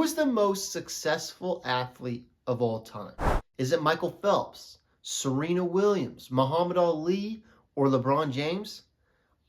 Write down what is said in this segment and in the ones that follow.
is the most successful athlete of all time? Is it Michael Phelps, Serena Williams, Muhammad Ali, or LeBron James?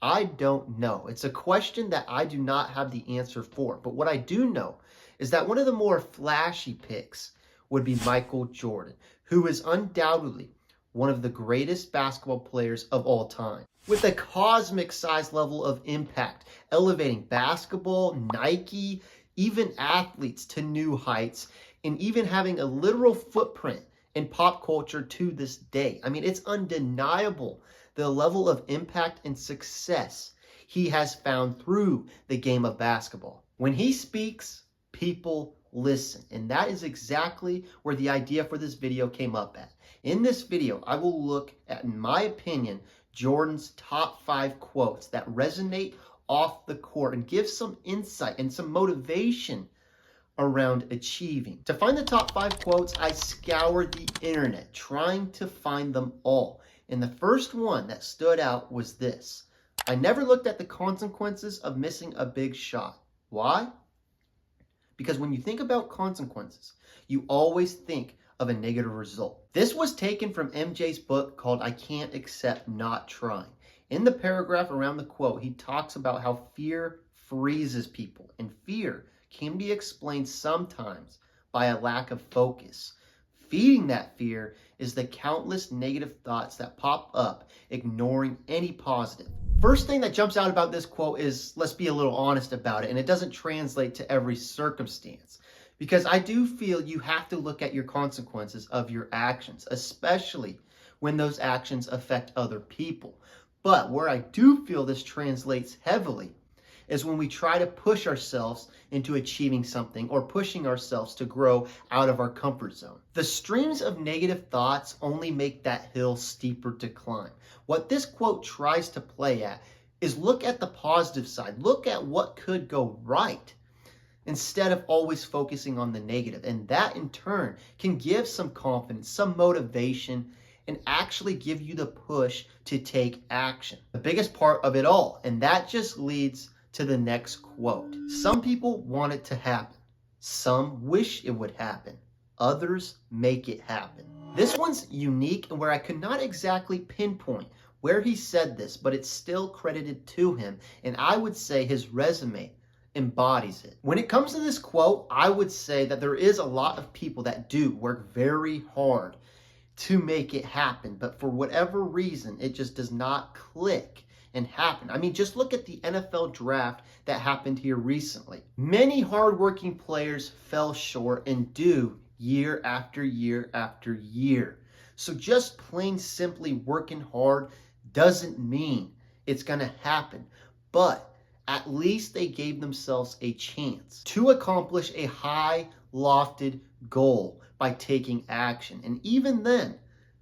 I don't know. It's a question that I do not have the answer for. But what I do know is that one of the more flashy picks would be Micheal Jordan, who is undoubtedly one of the greatest basketball players of all time, with a cosmic size level of impact, elevating basketball, Nike, even athletes to new heights, and even having a literal footprint in pop culture to this day. I mean, it's undeniable the level of impact and success he has found through the game of basketball. When he speaks, people listen. And that is exactly where the idea for this video came up at. In this video, I will look at, in my opinion, Jordan's top 5 quotes that resonate off the court and give some insight and some motivation around achieving. To find the top 5 quotes, I scoured the internet trying to find them all. And the first one that stood out was this: I never looked at the consequences of missing a big shot. Why? Because when you think about consequences, you always think of a negative result. This was taken from MJ's book called I Can't Accept Not Trying. In the paragraph around the quote, he talks about how fear freezes people, and fear can be explained sometimes by a lack of focus. Feeding that fear is the countless negative thoughts that pop up, ignoring any positive. First thing that jumps out about this quote is, let's be a little honest about it, and it doesn't translate to every circumstance. Because I do feel you have to look at your consequences of your actions, especially when those actions affect other people. But where I do feel this translates heavily is when we try to push ourselves into achieving something or pushing ourselves to grow out of our comfort zone. The streams of negative thoughts only make that hill steeper to climb. What this quote tries to play at is look at the positive side. Look at what could go right instead of always focusing on the negative. And that in turn can give some confidence, some motivation, and actually give you the push to take action. The biggest part of it all, and that just leads to the next quote. Some people want it to happen. Some wish it would happen. Others make it happen. This one's unique and where I could not exactly pinpoint where he said this, but it's still credited to him. And I would say his resume embodies it. When it comes to this quote, I would say that there is a lot of people that do work very hard to make it happen, but for whatever reason, it just does not click and happen. I mean, just look at the NFL draft that happened here recently. Many hardworking players fell short and do year after year after year. So just plain simply working hard doesn't mean it's gonna happen, but at least they gave themselves a chance to accomplish a high lofted goal by taking action. And even then,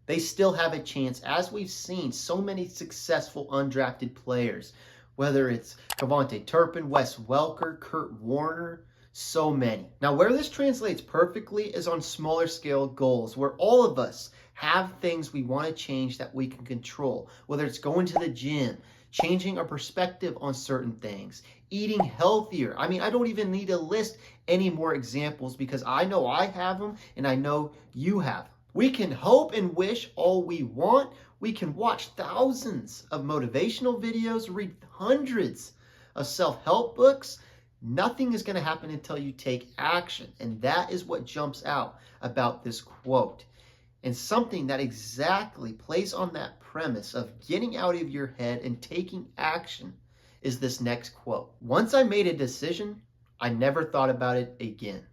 they still have a chance, as we've seen so many successful undrafted players, whether it's Cavante Turpin, Wes Welker, Kurt Warner, so many. Now, where this translates perfectly is on smaller scale goals, where all of us have things we want to change that we can control, whether it's going to the gym, changing our perspective on certain things, eating healthier. I mean, I don't even need to list any more examples because I know I have them and I know you have them. We can hope and wish all we want. We can watch thousands of motivational videos, read hundreds of self-help books. Nothing is going to happen until you take action. And that is what jumps out about this quote. And something that exactly plays on that premise of getting out of your head and taking action is this next quote. Once I made a decision, I never thought about it again.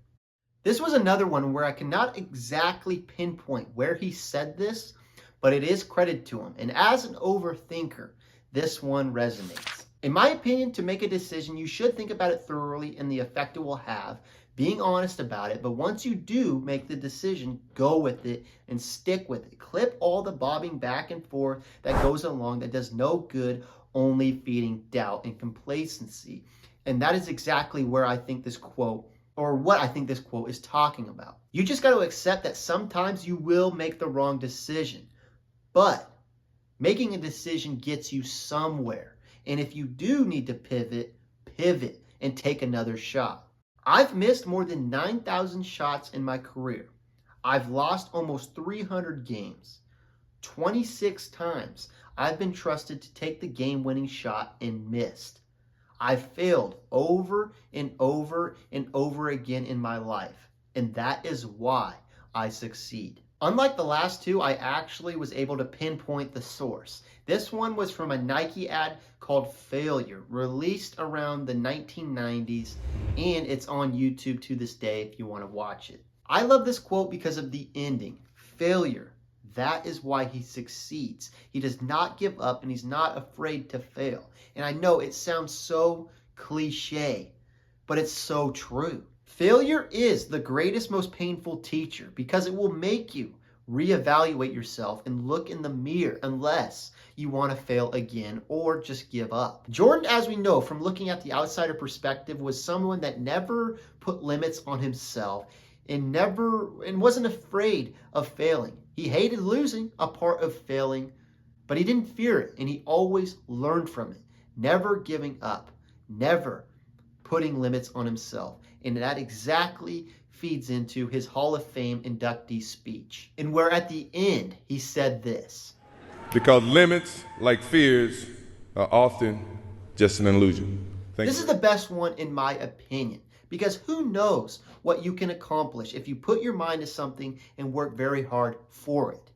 This was another one where I cannot exactly pinpoint where he said this, but it is credited to him. And as an overthinker, this one resonates. In my opinion, to make a decision, you should think about it thoroughly and the effect it will have, being honest about it. But once you do make the decision, go with it and stick with it. Clip all the bobbing back and forth that goes along that does no good, only feeding doubt and complacency. And that is exactly where I think this quote, or what I think this quote is talking about. You just got to accept that sometimes you will make the wrong decision, but making a decision gets you somewhere. And if you do need to pivot and take another shot. I've missed more than 9,000 shots in my career. I've lost almost 300 games. 26 times I've been trusted to take the game-winning shot and missed. I've failed over and over and over again in my life, and that is why I succeed. Unlike the last two, I actually was able to pinpoint the source. This one was from a Nike ad called Failure, released around the 1990s, and it's on YouTube to this day if you want to watch it. I love this quote because of the ending. Failure. That is why he succeeds. He does not give up, and he's not afraid to fail. And I know it sounds so cliche, but it's so true. Failure is the greatest, most painful teacher because it will make you reevaluate yourself and look in the mirror unless you want to fail again or just give up. Jordan, as we know from looking at the outsider perspective, was someone that never put limits on himself and wasn't afraid of failing. He hated losing, a part of failing, but he didn't fear it, and he always learned from it, never giving up, never putting limits on himself. And that exactly feeds into his Hall of Fame inductee speech, and where at the end he said this: because limits, like fears, are often just an illusion. This is the best one in my opinion, because who knows what you can accomplish if you put your mind to something and work very hard for it.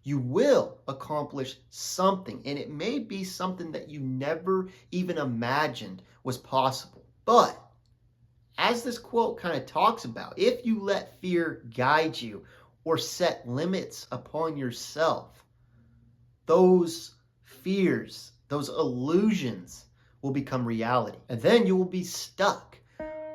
You will accomplish something, and it may be something that you never even imagined was possible. But as this quote kind of talks about, if you let fear guide you or set limits upon yourself, those fears, those illusions will become reality. And then you will be stuck.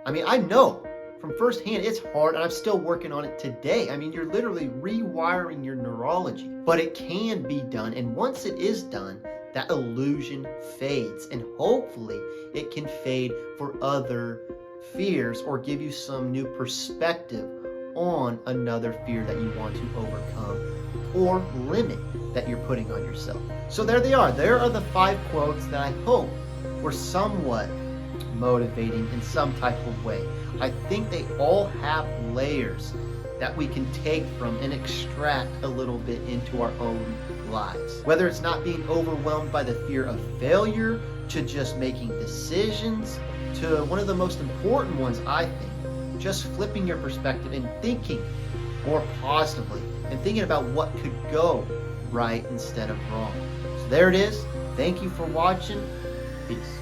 I mean, I know from firsthand it's hard, and I'm still working on it today. I mean, you're literally rewiring your neurology, but it can be done. And once it is done, that illusion fades, and hopefully it can fade for other fears or give you some new perspective on another fear that you want to overcome or limit that you're putting on yourself. So there they are. There are the 5 quotes that I hope were somewhat motivating in some type of way. I think they all have layers that we can take from and extract a little bit into our own lives. Whether it's not being overwhelmed by the fear of failure, to just making decisions, to one of the most important ones, I think, just flipping your perspective and thinking more positively and thinking about what could go right instead of wrong. So there it is. Thank you for watching. Peace.